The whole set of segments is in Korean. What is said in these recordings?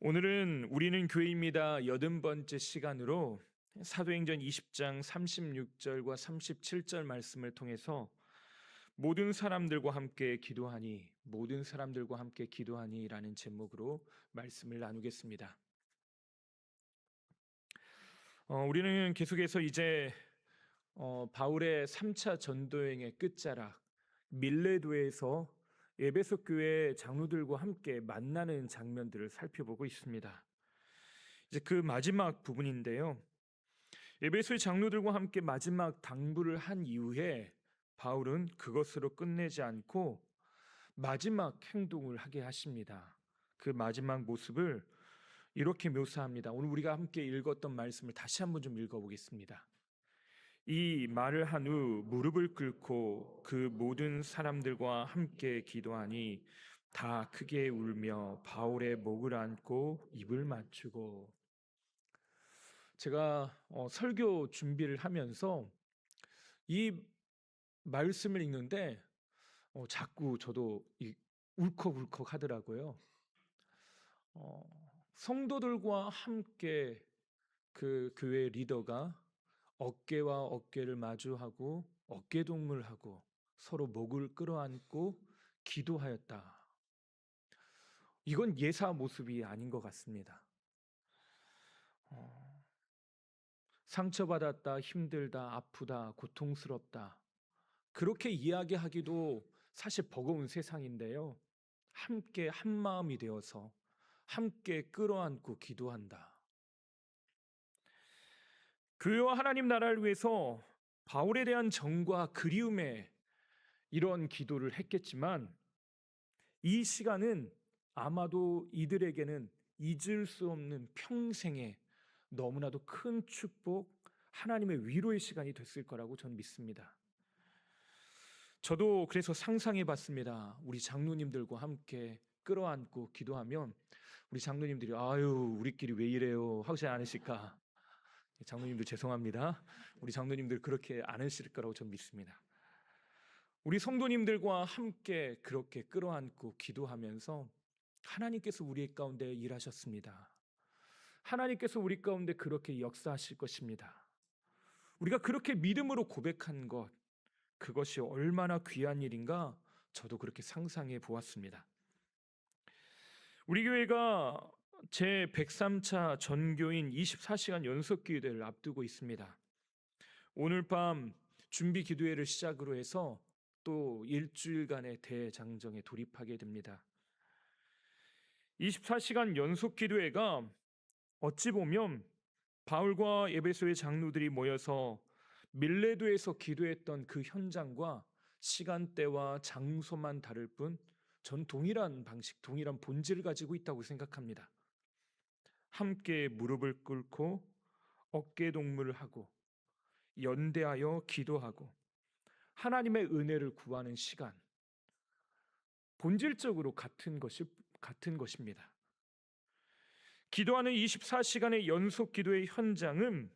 오늘은 우리는 교회입니다. 80번째 시간으로 사도행전 20장 36절과 37절 말씀을 통해서 모든 사람들과 함께 기도하니 라는 제목으로 말씀을 나누겠습니다. 우리는 계속해서 이제 바울의 3차 전도여행의 끝자락 밀레도에서 에베소 교회 장로들과 함께 만나는 장면들을 살펴보고 있습니다. 이제 그 마지막 부분인데요. 에베소의 장로들과 함께 마지막 당부를 한 이후에 바울은 그것으로 끝내지 않고 마지막 행동을 하게 하십니다. 그 마지막 모습을 이렇게 묘사합니다. 오늘 우리가 함께 읽었던 말씀을 다시 한번 좀 읽어보겠습니다. 이 말을 한 후 무릎을 꿇고 그 모든 사람들과 함께 기도하니 다 크게 울며 바울의 목을 안고 입을 맞추고. 제가 설교 준비를 하면서 이 말씀을 읽는데 자꾸 저도 울컥울컥 하더라고요. 성도들과 함께 그 교회 리더가 어깨와 어깨를 마주하고 어깨동무하고 서로 목을 끌어안고 기도하였다. 이건 예사 모습이 아닌 것 같습니다. 상처받았다, 힘들다, 아프다, 고통스럽다, 그렇게 이야기하기도 사실 버거운 세상인데요. 함께 한 마음이 되어서 함께 끌어안고 기도한다. 교회와 하나님 나라를 위해서 바울에 대한 정과 그리움에 이런 기도를 했겠지만 이 시간은 아마도 이들에게는 잊을 수 없는 평생의 너무나도 큰 축복, 하나님의 위로의 시간이 됐을 거라고 저는 믿습니다. 저도 그래서 상상해 봤습니다. 우리 장로님들과 함께 끌어안고 기도하면 우리 장로님들이 아유 우리끼리 왜 이래요 하지 않으실까. 장로님들 죄송합니다. 우리 장로님들 그렇게 안 하실 거라고 저는 믿습니다. 우리 성도님들과 함께 그렇게 끌어안고 기도하면서 하나님께서 우리 가운데 일하셨습니다. 하나님께서 우리 가운데 그렇게 역사하실 것입니다. 우리가 그렇게 믿음으로 고백한 것, 그것이 얼마나 귀한 일인가 저도 그렇게 상상해 보았습니다. 우리 교회가 제 103차 전교인 24시간 연속 기도회를 앞두고 있습니다. 오늘 밤 준비 기도회를 시작으로 해서 또 일주일간의 대장정에 돌입하게 됩니다. 24시간 연속 기도회가 어찌 보면 바울과 에베소의 장로들이 모여서 밀레도에서 기도했던 그 현장과 시간대와 장소만 다를 뿐 전 동일한 방식, 동일한 본질을 가지고 있다고 생각합니다. 함께 무릎을 꿇고 어깨 동무를 하고 연대하여 기도하고 하나님의 은혜를 구하는 시간, 본질적으로 같은 것입니다. 기도하는 24시간의 연속 기도의 현장은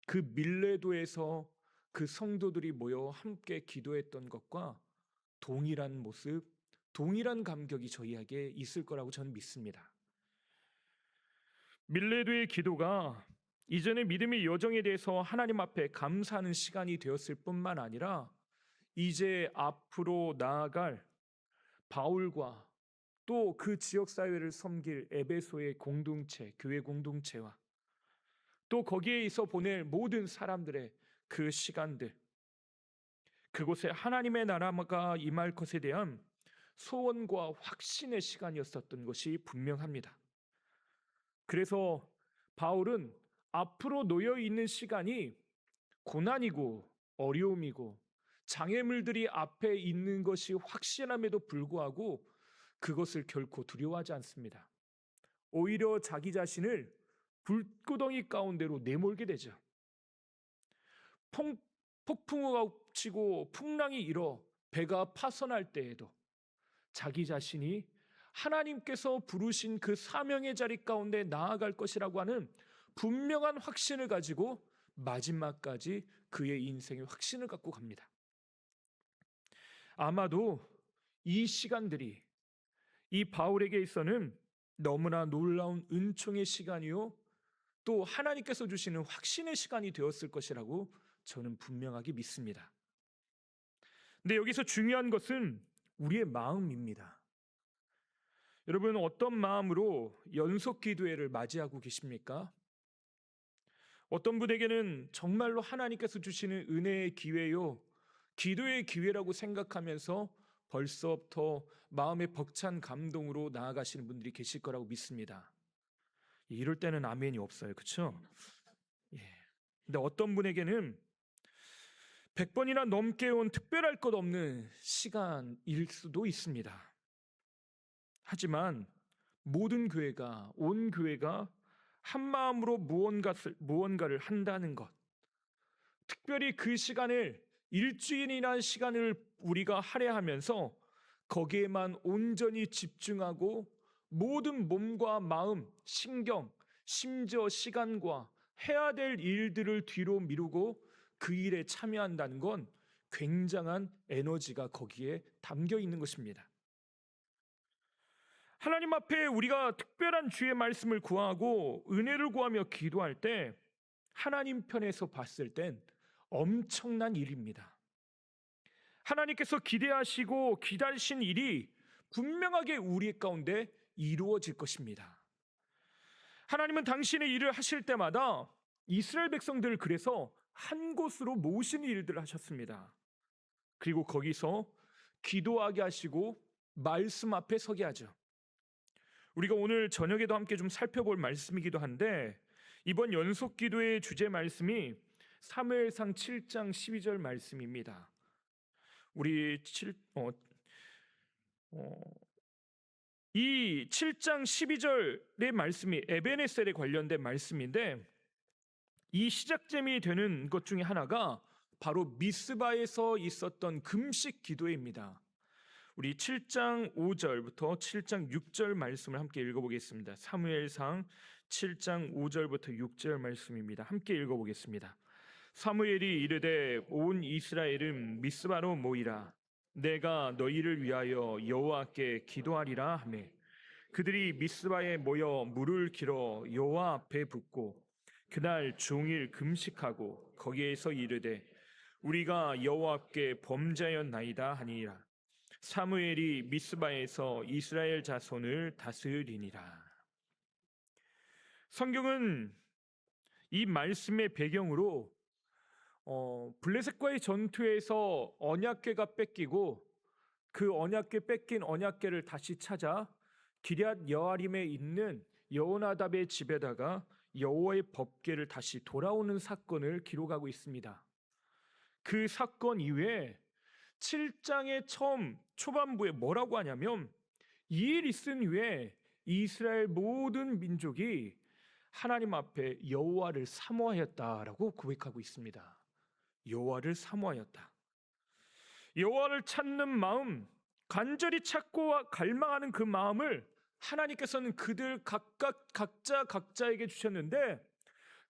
그 밀레도에서 그 성도들이 모여 함께 기도했던 것과 동일한 모습, 동일한 감격이 저희에게 있을 거라고 저는 믿습니다. 밀레도의 기도가 이전의 믿음의 여정에 대해서 하나님 앞에 감사하는 시간이 되었을 뿐만 아니라 이제 앞으로 나아갈 바울과 또 그 지역사회를 섬길 에베소의 공동체, 교회 공동체와 또 거기에서 보낼 모든 사람들의 그 시간들, 그곳에 하나님의 나라가 임할 것에 대한 소원과 확신의 시간이었었던 것이 분명합니다. 그래서 바울은 앞으로 놓여 있는 시간이 고난이고 어려움이고 장애물들이 앞에 있는 것이 확신함에도 불구하고 그것을 결코 두려워하지 않습니다. 오히려 자기 자신을 불구덩이 가운데로 내몰게 되죠. 폭풍우가 치고 풍랑이 일어 배가 파선할 때에도 자기 자신이 하나님께서 부르신 그 사명의 자리 가운데 나아갈 것이라고 하는 분명한 확신을 가지고 마지막까지 그의 인생의 확신을 갖고 갑니다. 아마도 이 시간들이 이 바울에게 있어서는 너무나 놀라운 은총의 시간이요, 또 하나님께서 주시는 확신의 시간이 되었을 것이라고 저는 분명하게 믿습니다. 근데 여기서 중요한 것은 우리의 마음입니다. 여러분, 어떤 마음으로 연속 기도회를 맞이하고 계십니까? 어떤 분에게는 정말로 하나님께서 주시는 은혜의 기회요, 기도의 기회라고 생각하면서 벌써부터 마음의 벅찬 감동으로 나아가시는 분들이 계실 거라고 믿습니다. 이럴 때는 아멘이 없어요. 그렇죠? 예. 근데 어떤 분에게는 100번이나 넘게 온 특별할 것 없는 시간일 수도 있습니다. 하지만 모든 교회가, 온 교회가 한 마음으로 무언가를 한다는 것, 특별히 그 시간을, 일주일이나 시간을 우리가 할애하면서 거기에만 온전히 집중하고 모든 몸과 마음, 신경, 심지어 시간과 해야 될 일들을 뒤로 미루고 그 일에 참여한다는 건 굉장한 에너지가 거기에 담겨 있는 것입니다. 하나님 앞에 우리가 특별한 주의 말씀을 구하고 은혜를 구하며 기도할 때 하나님 편에서 봤을 땐 엄청난 일입니다. 하나님께서 기대하시고 기다리신 일이 분명하게 우리 가운데 이루어질 것입니다. 하나님은 당신의 일을 하실 때마다 이스라엘 백성들을 그래서 한 곳으로 모으시는 일들을 하셨습니다. 그리고 거기서 기도하게 하시고 말씀 앞에 서게 하죠. 우리가 오늘 저녁에도 함께 좀 살펴볼 말씀이기도 한데, 이번 연속 기도의 주제 말씀이 사무엘상 7장 12절 말씀입니다. 우리 이 7장 12절의 말씀이 에베네셀에 관련된 말씀인데, 이 시작점이 되는 것 중에 하나가 바로 미스바에서 있었던 금식 기도회입니다. 우리 7장 5절부터 7장 6절 말씀을 함께 읽어보겠습니다. 사무엘상 7장 5절부터 6절 말씀입니다. 함께 읽어보겠습니다. 사무엘이 이르되 온 이스라엘은 미스바로 모이라. 내가 너희를 위하여 여호와께 기도하리라 하매 그들이 미스바에 모여 물을 길어 여호와 앞에 붓고 그날 종일 금식하고 거기에서 이르되 우리가 여호와께 범죄하였나이다 하니라. 사무엘이 미스바에서 이스라엘 자손을 다스리니라. 성경은 이 말씀의 배경으로 블레셋과의 전투에서 언약궤가 뺏기고 그 언약궤 뺏긴 언약궤를 다시 찾아 기럇 여아림에 있는 여호나답의 집에다가 여호와의 법궤를 다시 돌아오는 사건을 기록하고 있습니다. 그 사건 이후에 7장의 처음 초반부에 뭐라고 하냐면, 이 일 있은 후에 이스라엘 모든 민족이 하나님 앞에 여호와를 사모하였다라고 고백하고 있습니다. 여호와를 사모하였다. 여호와를 찾는 마음, 간절히 찾고 갈망하는 그 마음을 하나님께서는 그들 각자에게 주셨는데,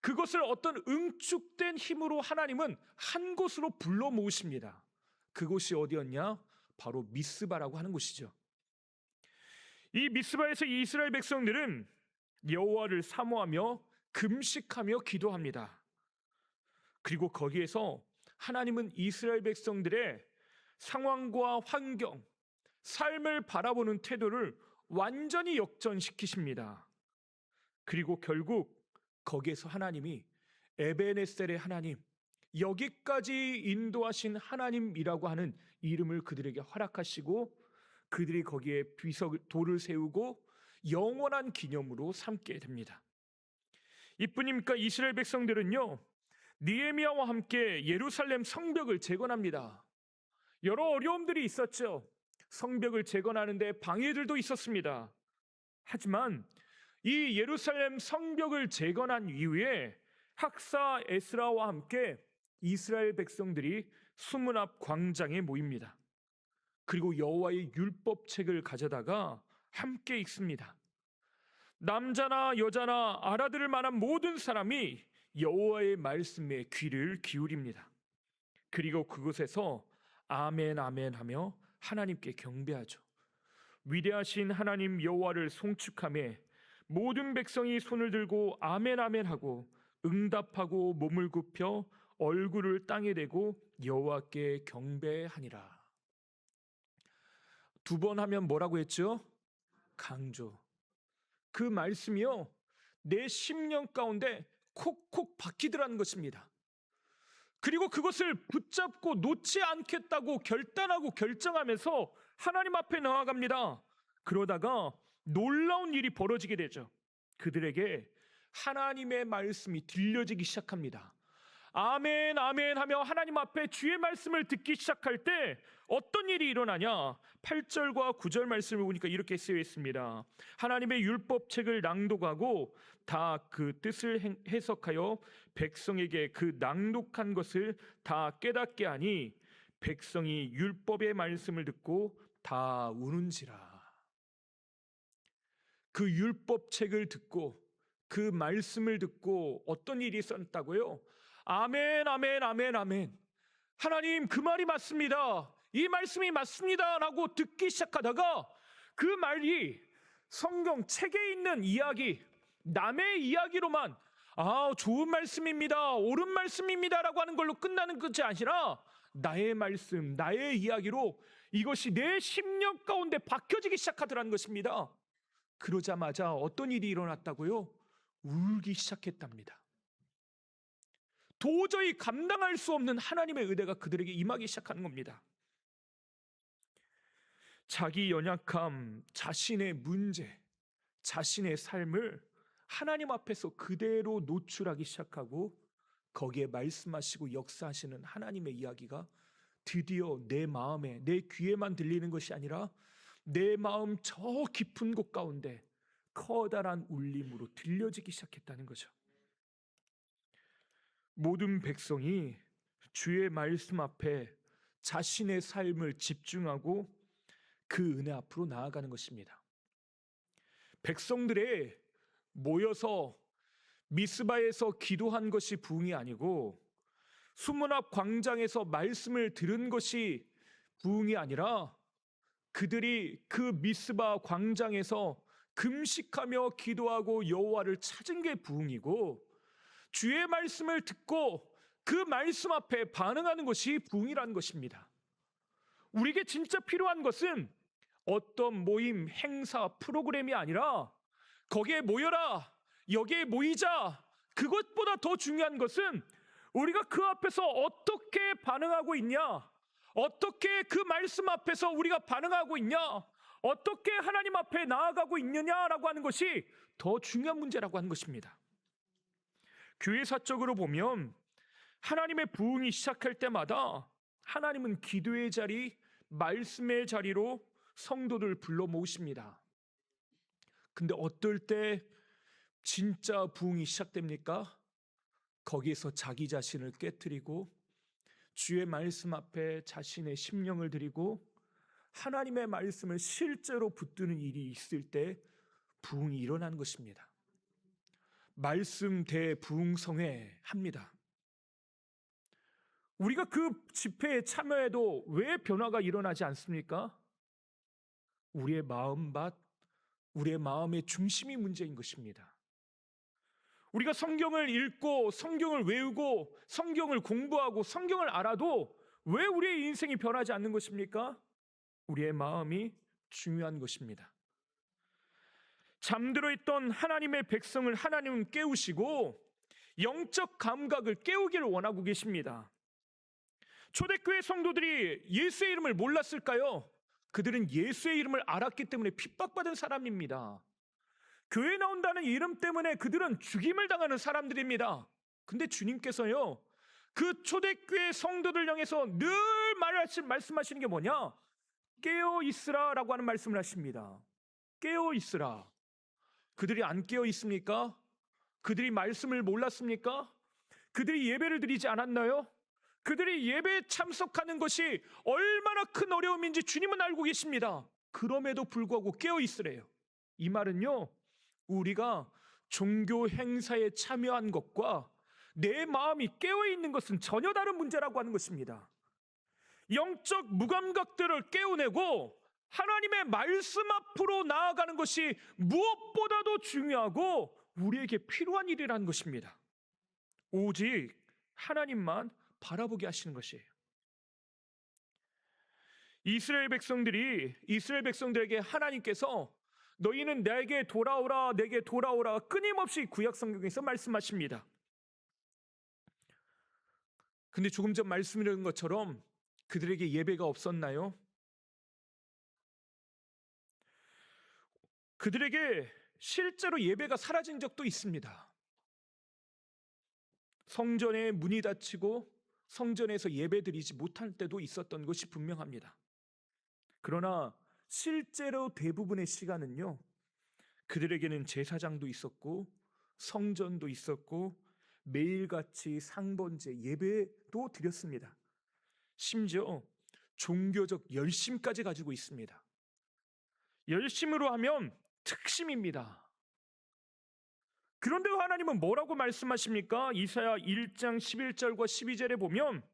그것을 어떤 응축된 힘으로 하나님은 한 곳으로 불러 모으십니다. 그곳이 어디였냐? 바로 미스바라고 하는 곳이죠. 이 미스바에서 이스라엘 백성들은 여호와를 사모하며 금식하며 기도합니다. 그리고 거기에서 하나님은 이스라엘 백성들의 상황과 환경, 삶을 바라보는 태도를 완전히 역전시키십니다. 그리고 결국 거기에서 하나님이 에베네셀의 하나님, 여기까지 인도하신 하나님이라고 하는 이름을 그들에게 허락하시고 그들이 거기에 돌을 세우고 영원한 기념으로 삼게 됩니다. 이뿐입니까? 이스라엘 백성들은요, 느헤미야와 함께 예루살렘 성벽을 재건합니다. 여러 어려움들이 있었죠. 성벽을 재건하는데 방해들도 있었습니다. 하지만 이 예루살렘 성벽을 재건한 이후에 학사 에스라와 함께 이스라엘 백성들이 수문 앞 광장에 모입니다. 그리고 여호와의 율법책을 가져다가 함께 읽습니다. 남자나 여자나 알아들을 만한 모든 사람이 여호와의 말씀에 귀를 기울입니다. 그리고 그곳에서 아멘 아멘 하며 하나님께 경배하죠. 위대하신 하나님 여호와를 송축하며 모든 백성이 손을 들고 아멘 아멘 하고 응답하고 몸을 굽혀 얼굴을 땅에 대고 여호와께 경배하니라. 두 번 하면 뭐라고 했죠? 강조. 그 말씀이요, 내 심령 가운데 콕콕 박히더라는 것입니다. 그리고 그것을 붙잡고 놓지 않겠다고 결단하고 결정하면서 하나님 앞에 나아갑니다. 그러다가 놀라운 일이 벌어지게 되죠. 그들에게 하나님의 말씀이 들려지기 시작합니다. 아멘 아멘 하며 하나님 앞에 주의 말씀을 듣기 시작할 때 어떤 일이 일어나냐? 8절과 9절 말씀을 보니까 이렇게 쓰여 있습니다. 하나님의 율법책을 낭독하고 다 그 뜻을 해석하여 백성에게 그 낭독한 것을 다 깨닫게 하니 백성이 율법의 말씀을 듣고 다 우는지라. 그 율법책을 듣고 그 말씀을 듣고 어떤 일이 있었다고요? 아멘 아멘 아멘 아멘, 하나님 그 말이 맞습니다, 이 말씀이 맞습니다 라고 듣기 시작하다가 그 말이 성경 책에 있는 이야기, 남의 이야기로만 좋은 말씀입니다, 옳은 말씀입니다 라고 하는 걸로 끝나는 것이 아니라 나의 말씀, 나의 이야기로 이것이 내 심령 가운데 박혀지기 시작하더라는 것입니다. 그러자마자 어떤 일이 일어났다고요? 울기 시작했답니다. 도저히 감당할 수 없는 하나님의 은혜가 그들에게 임하기 시작하는 겁니다. 자기 연약함, 자신의 문제, 자신의 삶을 하나님 앞에서 그대로 노출하기 시작하고 거기에 말씀하시고 역사하시는 하나님의 이야기가 드디어 내 마음에, 내 귀에만 들리는 것이 아니라 내 마음 저 깊은 곳 가운데 커다란 울림으로 들려지기 시작했다는 거죠. 모든 백성이 주의 말씀 앞에 자신의 삶을 집중하고 그 은혜 앞으로 나아가는 것입니다. 백성들의 모여서 미스바에서 기도한 것이 부흥이 아니고 수문 앞 광장에서 말씀을 들은 것이 부흥이 아니라 그들이 그 미스바 광장에서 금식하며 기도하고 여호와를 찾은 게 부흥이고 주의 말씀을 듣고 그 말씀 앞에 반응하는 것이 부흥이라는 것입니다. 우리에게 진짜 필요한 것은 어떤 모임, 행사, 프로그램이 아니라 거기에 모여라, 여기에 모이자, 그것보다 더 중요한 것은 우리가 그 앞에서 어떻게 반응하고 있냐, 어떻게 그 말씀 앞에서 우리가 반응하고 있냐, 어떻게 하나님 앞에 나아가고 있느냐라고 하는 것이 더 중요한 문제라고 하는 것입니다. 교회사적으로 보면 하나님의 부흥이 시작할 때마다 하나님은 기도의 자리, 말씀의 자리로 성도들 불러 모으십니다. 근데 어떨 때 진짜 부흥이 시작됩니까? 거기에서 자기 자신을 깨트리고 주의 말씀 앞에 자신의 심령을 드리고 하나님의 말씀을 실제로 붙드는 일이 있을 때 부흥이 일어나는 것입니다. 말씀 대부흥성회 합니다. 우리가 그 집회에 참여해도 왜 변화가 일어나지 않습니까? 우리의 마음밭, 우리의 마음의 중심이 문제인 것입니다. 우리가 성경을 읽고 성경을 외우고 성경을 공부하고 성경을 알아도 왜 우리의 인생이 변하지 않는 것입니까? 우리의 마음이 중요한 것입니다. 잠들어 있던 하나님의 백성을 하나님은 깨우시고 영적 감각을 깨우기를 원하고 계십니다. 초대교회 성도들이 예수의 이름을 몰랐을까요? 그들은 예수의 이름을 알았기 때문에 핍박받은 사람입니다. 교회 나온다는 이름 때문에 그들은 죽임을 당하는 사람들입니다. 근데 주님께서요, 그 초대교회 성도들 향해서 늘 말씀하시는 게 뭐냐? 깨어 있으라 라고 하는 말씀을 하십니다. 깨어 있으라. 그들이 안 깨어 있습니까? 그들이 말씀을 몰랐습니까? 그들이 예배를 드리지 않았나요? 그들이 예배에 참석하는 것이 얼마나 큰 어려움인지 주님은 알고 계십니다. 그럼에도 불구하고 깨어 있으래요. 이 말은요, 우리가 종교 행사에 참여한 것과 내 마음이 깨어 있는 것은 전혀 다른 문제라고 하는 것입니다. 영적 무감각들을 깨우내고 하나님의 말씀 앞으로 나아가는 것이 무엇보다도 중요하고 우리에게 필요한 일이라는 것입니다. 오직 하나님만 바라보게 하시는 것이에요. 이스라엘 백성들에게 하나님께서 너희는 내게 돌아오라, 내게 돌아오라 끊임없이 구약 성경에서 말씀하십니다. 근데 조금 전 말씀드린 것처럼 그들에게 예배가 없었나요? 그들에게 실제로 예배가 사라진 적도 있습니다. 성전에 문이 닫히고 성전에서 예배드리지 못할 때도 있었던 것이 분명합니다. 그러나 실제로 대부분의 시간은요, 그들에게는 제사장도 있었고 성전도 있었고 매일같이 상번제 예배도 드렸습니다. 심지어 종교적 열심까지 가지고 있습니다. 열심으로 하면 특심입니다. 그런데 하나님은 뭐라고 말씀하십니까? 이사야 1장 11절과 12절에 보면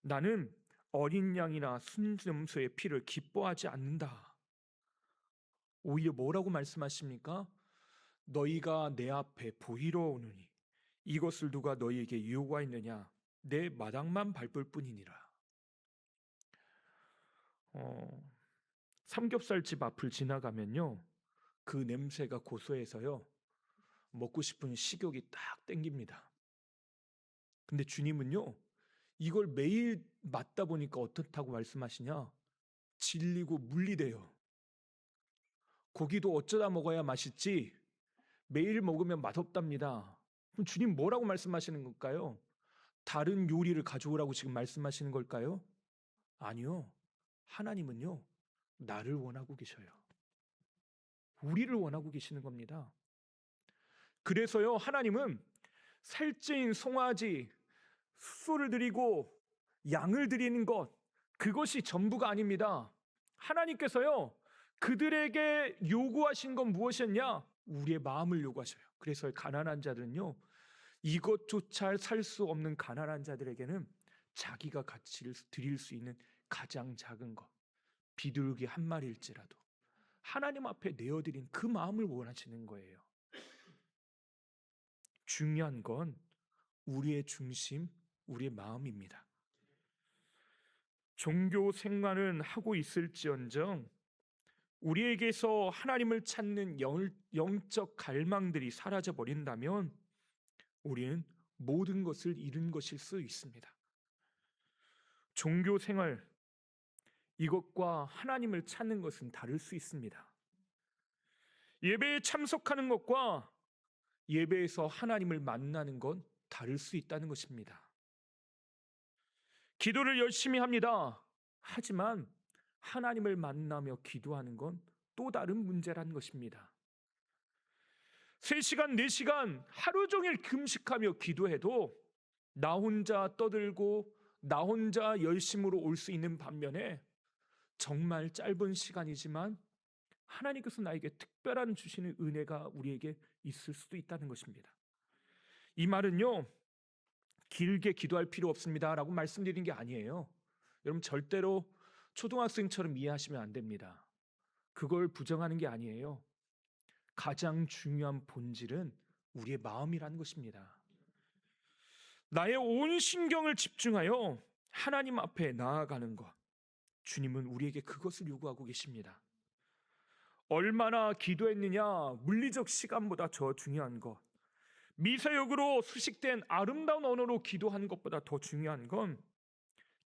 나는 어린 양이나 순염소의 피를 기뻐하지 않는다. 오히려 뭐라고 말씀하십니까? 너희가 내 앞에 보이러 오느니 이것을 누가 너희에게 요구하였느냐? 내 마당만 밟을 뿐이니라. 삼겹살집 앞을 지나가면요, 그 냄새가 고소해서요 먹고 싶은 식욕이 딱 땡깁니다. 근데 주님은요, 이걸 매일 맡다 보니까 어떻다고 말씀하시냐? 질리고 물리대요. 고기도 어쩌다 먹어야 맛있지 매일 먹으면 맛없답니다. 그럼 주님 뭐라고 말씀하시는 걸까요? 다른 요리를 가져오라고 지금 말씀하시는 걸까요? 아니요. 하나님은요, 나를 원하고 계셔요. 우리를 원하고 계시는 겁니다. 그래서요, 하나님은 살찐 송아지, 숫소를 드리고 양을 드리는 것, 그것이 전부가 아닙니다. 하나님께서요, 그들에게 요구하신 건 무엇이었냐? 우리의 마음을 요구하셔요. 그래서 가난한 자들은요, 이것조차 살 수 없는 가난한 자들에게는 자기가 가치를 드릴 수 있는 가장 작은 것, 비둘기 한 마리일지라도 하나님 앞에 내어드린 그 마음을 원하시는 거예요. 중요한 건 우리의 중심, 우리의 마음입니다. 종교 생활은 하고 있을지언정 우리에게서 하나님을 찾는 영적 갈망들이 사라져 버린다면 우리는 모든 것을 잃은 것일 수 있습니다. 종교 생활, 이것과 하나님을 찾는 것은 다를 수 있습니다. 예배에 참석하는 것과 예배에서 하나님을 만나는 건 다를 수 있다는 것입니다. 기도를 열심히 합니다. 하지만 하나님을 만나며 기도하는 건 또 다른 문제라는 것입니다. 3시간, 4시간 하루 종일 금식하며 기도해도 나 혼자 떠들고 나 혼자 열심으로 올 수 있는 반면에 정말 짧은 시간이지만 하나님께서 나에게 특별한 주시는 은혜가 우리에게 있을 수도 있다는 것입니다. 이 말은요, 길게 기도할 필요 없습니다 라고 말씀드린 게 아니에요. 여러분 절대로 초등학생처럼 이해하시면 안 됩니다. 그걸 부정하는 게 아니에요. 가장 중요한 본질은 우리의 마음이라는 것입니다. 나의 온 신경을 집중하여 하나님 앞에 나아가는 것, 주님은 우리에게 그것을 요구하고 계십니다. 얼마나 기도했느냐, 물리적 시간보다 더 중요한 것, 미사역으로 수식된 아름다운 언어로 기도하는 것보다 더 중요한 건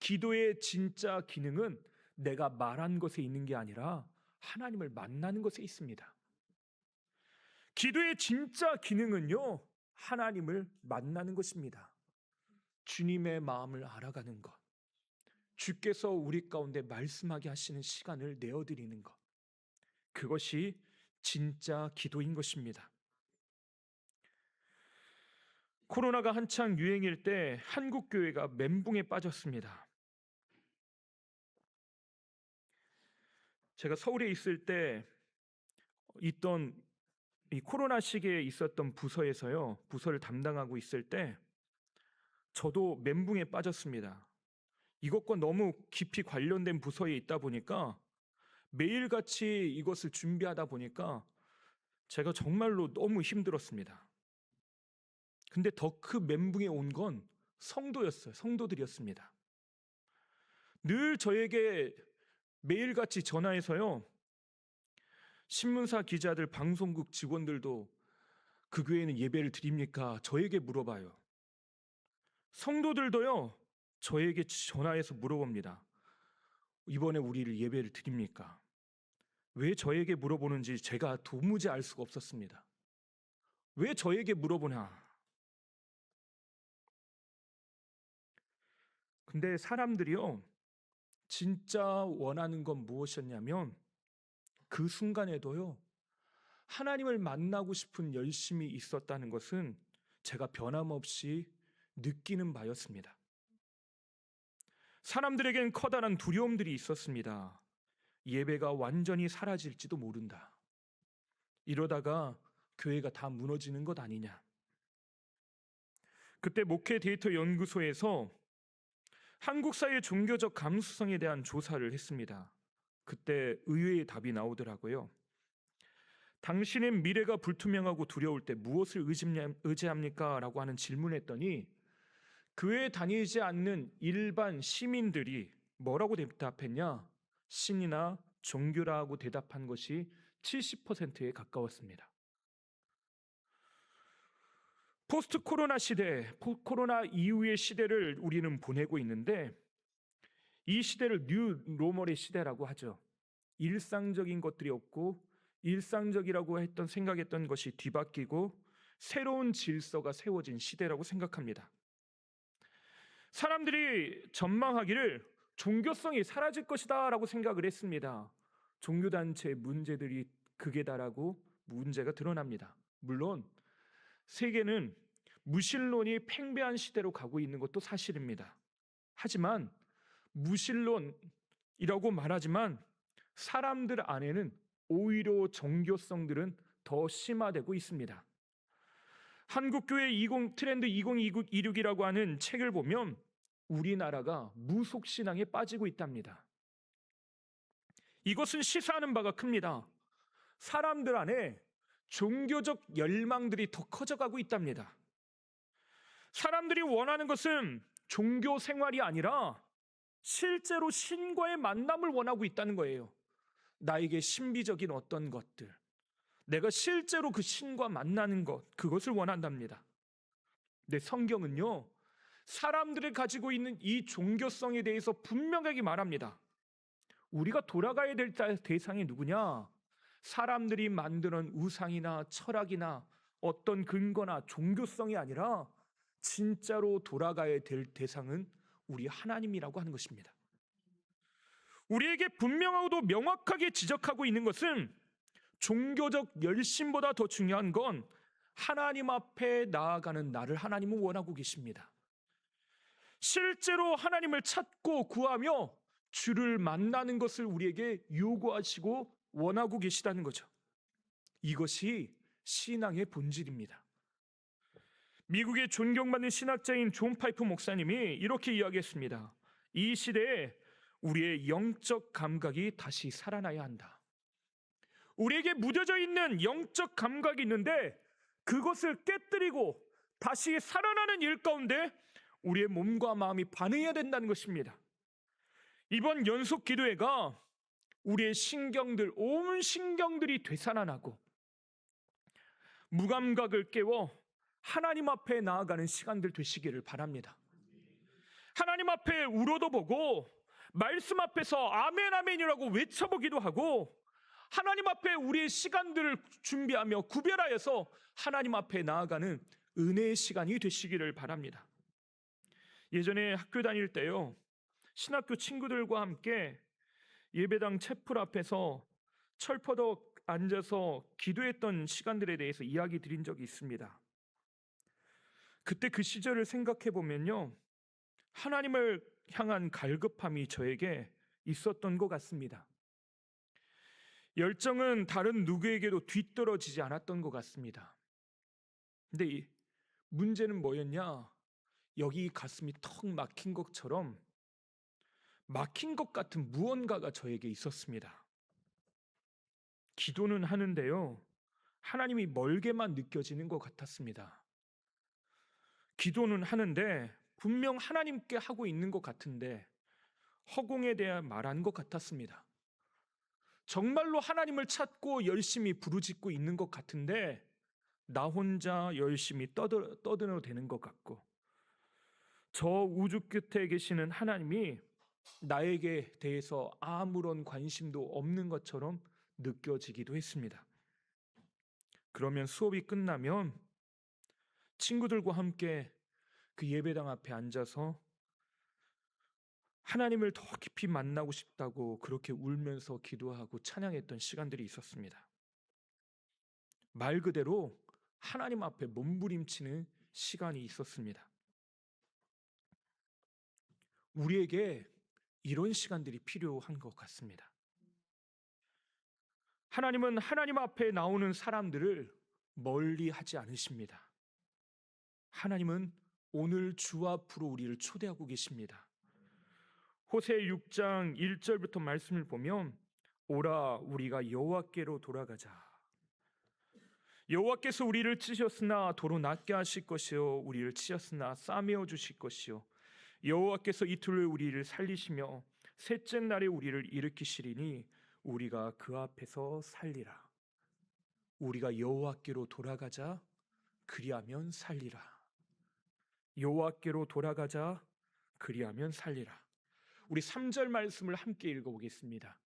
기도의 진짜 기능은 내가 말한 것에 있는 게 아니라 하나님을 만나는 것에 있습니다. 기도의 진짜 기능은요, 하나님을 만나는 것입니다. 주님의 마음을 알아가는 것, 주께서 우리 가운데 말씀하게 하시는 시간을 내어드리는 것, 그것이 진짜 기도인 것입니다. 코로나가 한창 유행일 때 한국 교회가 멘붕에 빠졌습니다. 제가 서울에 있을 때 있던 이 코로나 시기에 있었던 부서에서요, 부서를 담당하고 있을 때 저도 멘붕에 빠졌습니다. 이것과 너무 깊이 관련된 부서에 있다 보니까 매일같이 이것을 준비하다 보니까 제가 정말로 너무 힘들었습니다. 근데 더 큰 멘붕에 온 건 성도였어요. 성도들이었습니다. 늘 저에게 매일같이 전화해서요. 신문사 기자들, 방송국 직원들도 그 교회는 예배를 드립니까? 저에게 물어봐요. 성도들도요. 저에게 전화해서 물어봅니다. 이번에 우리를 예배를 드립니까? 왜 저에게 물어보는지 제가 도무지 알 수가 없었습니다. 왜 저에게 물어보나? 근데 사람들이요. 진짜 원하는 건 무엇이었냐면 그 순간에도요. 하나님을 만나고 싶은 열심이 있었다는 것은 제가 변함없이 느끼는 바였습니다. 사람들에겐 커다란 두려움들이 있었습니다. 예배가 완전히 사라질지도 모른다. 이러다가 교회가 다 무너지는 것 아니냐. 그때 목회 데이터 연구소에서 한국 사회의 종교적 감수성에 대한 조사를 했습니다. 그때 의외의 답이 나오더라고요. 당신의 미래가 불투명하고 두려울 때 무엇을 의지합니까? 라고 하는 질문을 했더니 교회에 다니지 않는 일반 시민들이 뭐라고 대답했냐? 신이나 종교라고 대답한 것이 70%에 가까웠습니다. 포스트 코로나 시대, 코로나 이후의 시대를 우리는 보내고 있는데 이 시대를 뉴 노멀의 시대라고 하죠. 일상적인 것들이 없고 일상적이라고 생각했던 것이 뒤바뀌고 새로운 질서가 세워진 시대라고 생각합니다. 사람들이 전망하기를 종교성이 사라질 것이다 라고 생각을 했습니다. 종교단체의 문제들이 극에 달하고 문제가 드러납니다. 물론 세계는 무신론이 팽배한 시대로 가고 있는 것도 사실입니다. 하지만 무신론이라고 말하지만 사람들 안에는 오히려 종교성들은 더 심화되고 있습니다. 한국교회 트렌드 2026이라고 하는 책을 보면 우리나라가 무속신앙에 빠지고 있답니다. 이것은 시사하는 바가 큽니다. 사람들 안에 종교적 열망들이 더 커져가고 있답니다. 사람들이 원하는 것은 종교 생활이 아니라 실제로 신과의 만남을 원하고 있다는 거예요. 나에게 신비적인 어떤 것들, 내가 실제로 그 신과 만나는 것, 그것을 원한답니다. 근데 성경은요, 사람들이 가지고 있는 이 종교성에 대해서 분명하게 말합니다. 우리가 돌아가야 될 대상이 누구냐? 사람들이 만드는 우상이나 철학이나 어떤 근거나 종교성이 아니라 진짜로 돌아가야 될 대상은 우리 하나님이라고 하는 것입니다. 우리에게 분명하고도 명확하게 지적하고 있는 것은 종교적 열심보다 더 중요한 건 하나님 앞에 나아가는 나를 하나님은 원하고 계십니다. 실제로 하나님을 찾고 구하며 주를 만나는 것을 우리에게 요구하시고 원하고 계시다는 거죠. 이것이 신앙의 본질입니다. 미국의 존경받는 신학자인 존 파이프 목사님이 이렇게 이야기했습니다. 이 시대에 우리의 영적 감각이 다시 살아나야 한다. 우리에게 무뎌져 있는 영적 감각이 있는데 그것을 깨뜨리고 다시 살아나는 일 가운데 우리의 몸과 마음이 반응해야 된다는 것입니다. 이번 연속 기도회가 우리의 신경들, 온 신경들이 되살아나고 무감각을 깨워 하나님 앞에 나아가는 시간들 되시기를 바랍니다. 하나님 앞에 울어도 보고 말씀 앞에서 아멘 아멘이라고 외쳐보기도 하고 하나님 앞에 우리의 시간들을 준비하며 구별하여서 하나님 앞에 나아가는 은혜의 시간이 되시기를 바랍니다. 예전에 학교 다닐 때요, 신학교 친구들과 함께 예배당 채플 앞에서 철퍼덕 앉아서 기도했던 시간들에 대해서 이야기 드린 적이 있습니다. 그때 그 시절을 생각해 보면요, 하나님을 향한 갈급함이 저에게 있었던 것 같습니다. 열정은 다른 누구에게도 뒤떨어지지 않았던 것 같습니다. 근데 이 문제는 뭐였냐? 여기 가슴이 턱 막힌 것처럼 막힌 것 같은 무언가가 저에게 있었습니다. 기도는 하는데요, 하나님이 멀게만 느껴지는 것 같았습니다. 기도는 하는데 분명 하나님께 하고 있는 것 같은데 허공에 대한 말한 것 같았습니다. 정말로 하나님을 찾고 열심히 부르짖고 있는 것 같은데 나 혼자 열심히 떠들어도 되는 것 같고, 저 우주 끝에 계시는 하나님이 나에게 대해서 아무런 관심도 없는 것처럼 느껴지기도 했습니다. 그러면 수업이 끝나면 친구들과 함께 그 예배당 앞에 앉아서 하나님을 더 깊이 만나고 싶다고 그렇게 울면서 기도하고 찬양했던 시간들이 있었습니다. 말 그대로 하나님 앞에 몸부림치는 시간이 있었습니다. 우리에게 이런 시간들이 필요한 것 같습니다. 하나님은 하나님 앞에 나오는 사람들을 멀리 하지 않으십니다. 하나님은 오늘 주 앞으로 우리를 초대하고 계십니다. 호세 6장 1절부터 말씀을 보면 오라 우리가 여호와께로 돌아가자. 여호와께서 우리를 찌셨으나 도로 낫게 하실 것이요 우리를 치셨으나 싸매어 주실 것이요 여호와께서 이틀을 우리를 살리시며 셋째 날에 우리를 일으키시리니 우리가 그 앞에서 살리라. 우리가 여호와께로 돌아가자. 그리하면 살리라. 여호와께로 돌아가자. 그리하면 살리라. 우리 3절 말씀을 함께 읽어보겠습니다.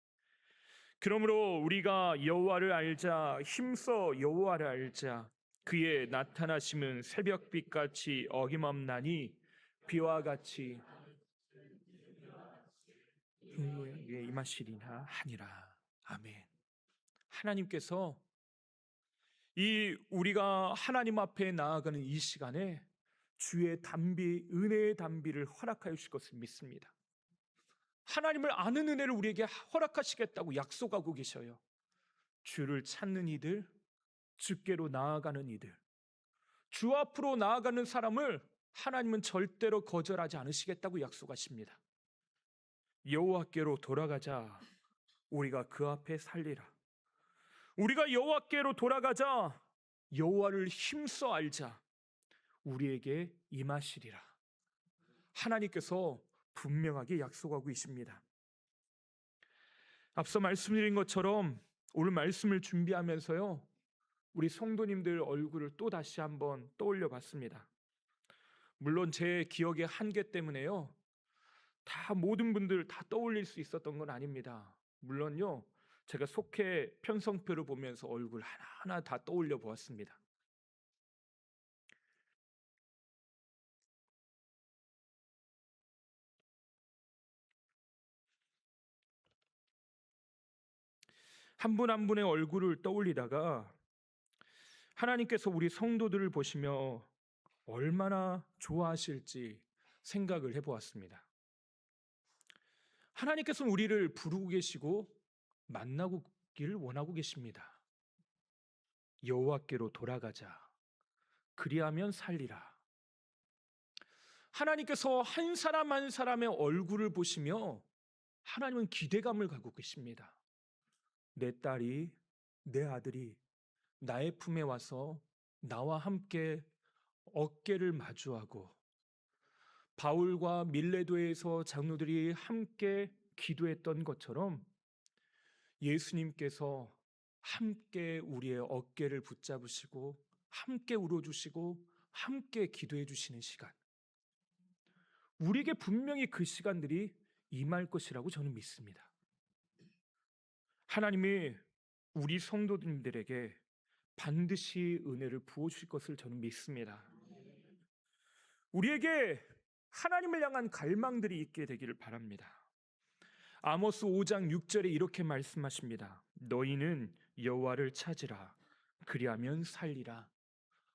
그러므로 우리가 여호와를 알자. 힘써 여호와를 알자. 그의 나타나심은 새벽빛같이 어김없나니 비와 같이 그에게 임하시리라 하니라. 아멘. 하나님께서 이 우리가 하나님 앞에 나아가는 이 시간에 주의 담비, 은혜의 담비를 허락하여 주실 것을 믿습니다. 하나님을 아는 은혜를 우리에게 허락하시겠다고 약속하고 계셔요. 주를 찾는 이들, 주께로 나아가는 이들, 주 앞으로 나아가는 사람을 하나님은 절대로 거절하지 않으시겠다고 약속하십니다. 여호와께로 돌아가자. 우리가 그 앞에 살리라. 우리가 여호와께로 돌아가자. 여호와를 힘써 알자. 우리에게 임하시리라. 하나님께서 분명하게 약속하고 있습니다. 앞서 말씀드린 것처럼 오늘 말씀을 준비하면서요, 우리 성도님들 얼굴을 또 다시 한번 떠올려 봤습니다. 물론 제 기억의 한계 때문에요, 다 모든 분들 다 떠올릴 수 있었던 건 아닙니다. 물론요, 제가 속해 편성표를 보면서 얼굴 하나하나 다 떠올려 보았습니다. 한 분 한 분의 얼굴을 떠올리다가 하나님께서 우리 성도들을 보시며 얼마나 좋아하실지 생각을 해보았습니다. 하나님께서는 우리를 부르고 계시고 만나기를 원하고 계십니다. 여호와께로 돌아가자. 그리하면 살리라. 하나님께서 한 사람 한 사람의 얼굴을 보시며 하나님은 기대감을 갖고 계십니다. 내 딸이, 내 아들이 나의 품에 와서 나와 함께 어깨를 마주하고 바울과 밀레도에서 장로들이 함께 기도했던 것처럼 예수님께서 함께 우리의 어깨를 붙잡으시고 함께 울어주시고 함께 기도해 주시는 시간, 우리에게 분명히 그 시간들이 임할 것이라고 저는 믿습니다. 하나님이 우리 성도님들에게 반드시 은혜를 부어주실 것을 저는 믿습니다. 우리에게 하나님을 향한 갈망들이 있게 되기를 바랍니다. 아모스 5장 6절에 이렇게 말씀하십니다. 너희는 여호와를 찾으라. 그리하면 살리라.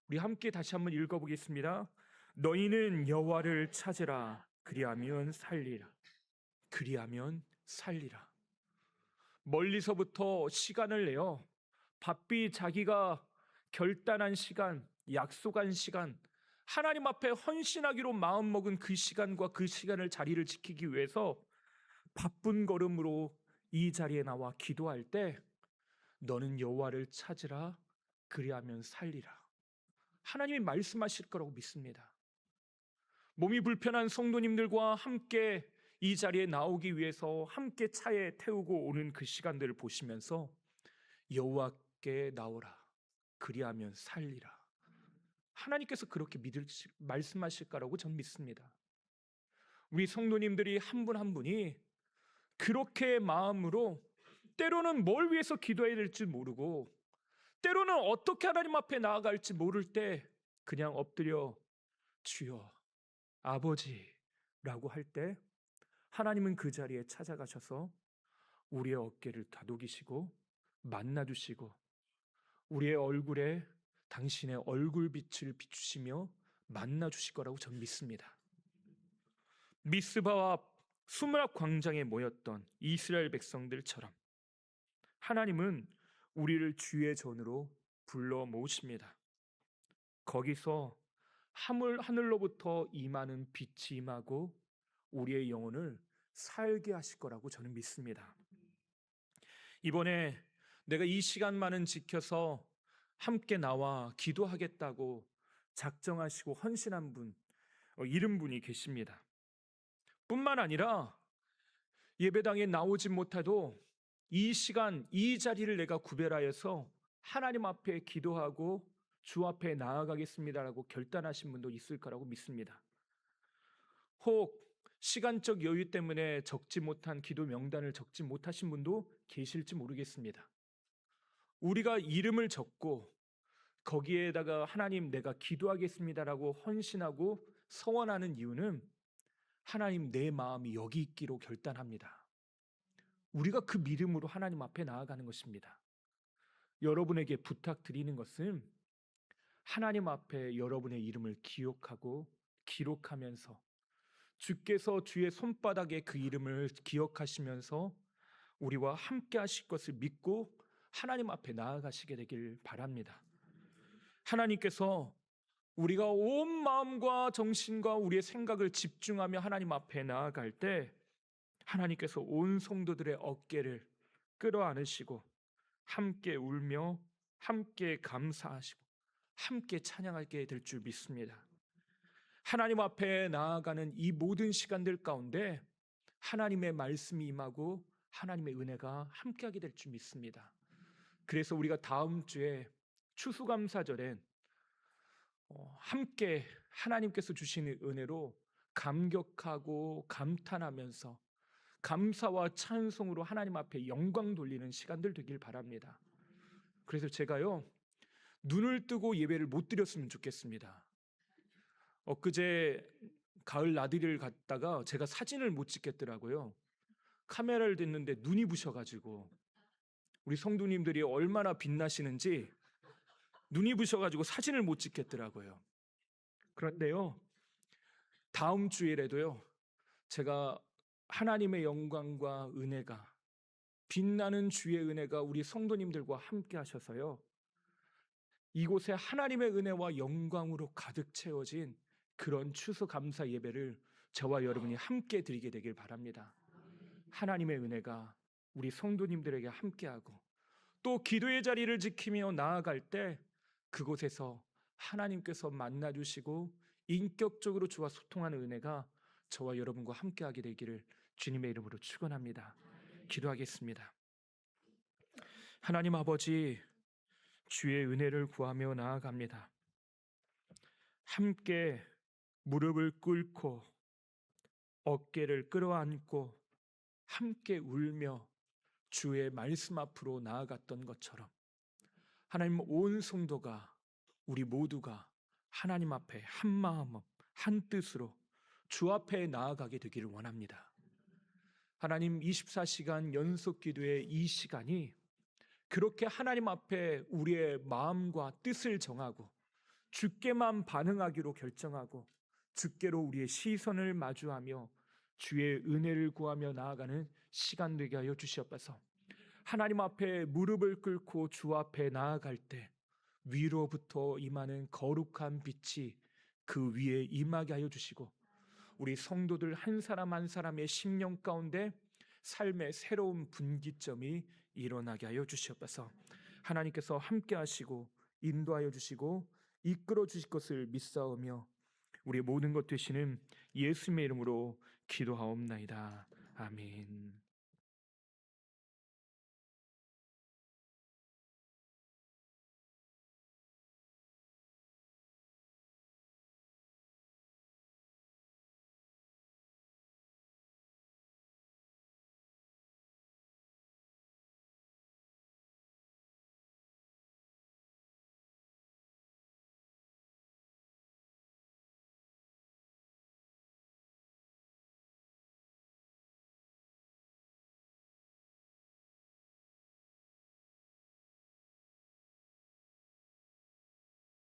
우리 함께 다시 한번 읽어보겠습니다. 너희는 여호와를 찾으라. 그리하면 살리라. 그리하면 살리라. 멀리서부터 시간을 내어 바삐 자기가 결단한 시간, 약속한 시간, 하나님 앞에 헌신하기로 마음먹은 그 시간과 그 시간을 자리를 지키기 위해서 바쁜 걸음으로 이 자리에 나와 기도할 때 너는 여호와를 찾으라. 그리하면 살리라. 하나님이 말씀하실 거라고 믿습니다. 몸이 불편한 성도님들과 함께 이 자리에 나오기 위해서 함께 차에 태우고 오는 그 시간들을 보시면서 여호와께 나오라. 그리하면 살리라. 하나님께서 그렇게 말씀하실 거라고 전 믿습니다. 우리 성도님들이 한 분 한 분이 그렇게 마음으로 때로는 뭘 위해서 기도해야 될지 모르고 때로는 어떻게 하나님 앞에 나아갈지 모를 때 그냥 엎드려 주여 아버지라고 할 때 하나님은 그 자리에 찾아가셔서 우리의 어깨를 다독이시고 만나주시고 우리의 얼굴에 당신의 얼굴빛을 비추시며 만나주실 거라고 저는 믿습니다. 미스바와 수므랍 광장에 모였던 이스라엘 백성들처럼 하나님은 우리를 주의 전으로 불러 모으십니다. 거기서 하늘로부터 임하는 빛이 임하고 우리의 영혼을 살게 하실 거라고 저는 믿습니다. 이번에 내가 이 시간만은 지켜서 함께 나와 기도하겠다고 작정하시고 헌신한 분, 70분이 계십니다. 뿐만 아니라 예배당에 나오지 못해도 이 시간, 이 자리를 내가 구별하여서 하나님 앞에 기도하고 주 앞에 나아가겠습니다라고 결단하신 분도 있을 거라고 믿습니다. 혹 시간적 여유 때문에 적지 못한 기도 명단을 적지 못하신 분도 계실지 모르겠습니다. 우리가 이름을 적고 거기에다가 하나님 내가 기도하겠습니다라고 헌신하고 서원하는 이유는 하나님 내 마음이 여기 있기로 결단합니다. 우리가 그 믿음으로 하나님 앞에 나아가는 것입니다. 여러분에게 부탁드리는 것은 하나님 앞에 여러분의 이름을 기억하고 기록하면서 주께서 주의 손바닥에 그 이름을 기억하시면서 우리와 함께 하실 것을 믿고 하나님 앞에 나아가시게 되길 바랍니다. 하나님께서 우리가 온 마음과 정신과 우리의 생각을 집중하며 하나님 앞에 나아갈 때 하나님께서 온 성도들의 어깨를 끌어안으시고 함께 울며 함께 감사하시고 함께 찬양하게 될 줄 믿습니다. 하나님 앞에 나아가는 이 모든 시간들 가운데 하나님의 말씀이 임하고 하나님의 은혜가 함께하게 될 줄 믿습니다. 그래서 우리가 다음 주에 추수감사절엔 함께 하나님께서 주시는 은혜로 감격하고 감탄하면서 감사와 찬송으로 하나님 앞에 영광 돌리는 시간들 되길 바랍니다. 그래서 제가요 눈을 뜨고 예배를 못 드렸으면 좋겠습니다. 엊그제 가을 나들이를 갔다가 제가 사진을 못 찍겠더라고요. 카메라를 댔는데 눈이 부셔가지고 우리 성도님들이 얼마나 빛나시는지 눈이 부셔가지고 사진을 못 찍겠더라고요. 그런데요 다음 주일에도요 제가 하나님의 영광과 은혜가 빛나는 주의 은혜가 우리 성도님들과 함께 하셔서요 이곳에 하나님의 은혜와 영광으로 가득 채워진 그런 추수감사 예배를 저와 여러분이 함께 드리게 되길 바랍니다. 하나님의 은혜가 우리 성도님들에게 함께하고 또 기도의 자리를 지키며 나아갈 때 그곳에서 하나님께서 만나주시고 인격적으로 주와 소통하는 은혜가 저와 여러분과 함께하게 되기를 주님의 이름으로 축원합니다. 기도하겠습니다. 하나님 아버지, 주의 은혜를 구하며 나아갑니다. 함께 무릎을 꿇고 어깨를 끌어안고 함께 울며 주의 말씀 앞으로 나아갔던 것처럼 하나님 온 성도가 우리 모두가 하나님 앞에 한 마음 한 뜻으로 주 앞에 나아가게 되기를 원합니다. 하나님 24시간 연속 기도의 이 시간이 그렇게 하나님 앞에 우리의 마음과 뜻을 정하고 주께만 반응하기로 결정하고 주께로 우리의 시선을 마주하며 주의 은혜를 구하며 나아가는 시간 되게 하여 주시옵소서. 하나님 앞에 무릎을 꿇고 주 앞에 나아갈 때 위로부터 임하는 거룩한 빛이 그 위에 임하게 하여 주시고 우리 성도들 한 사람 한 사람의 심령 가운데 삶의 새로운 분기점이 일어나게 하여 주시옵소서. 하나님께서 함께 하시고 인도하여 주시고 이끌어 주실 것을 믿사오며 우리의 모든 것 되시는 예수님의 이름으로 기도하옵나이다. 아멘.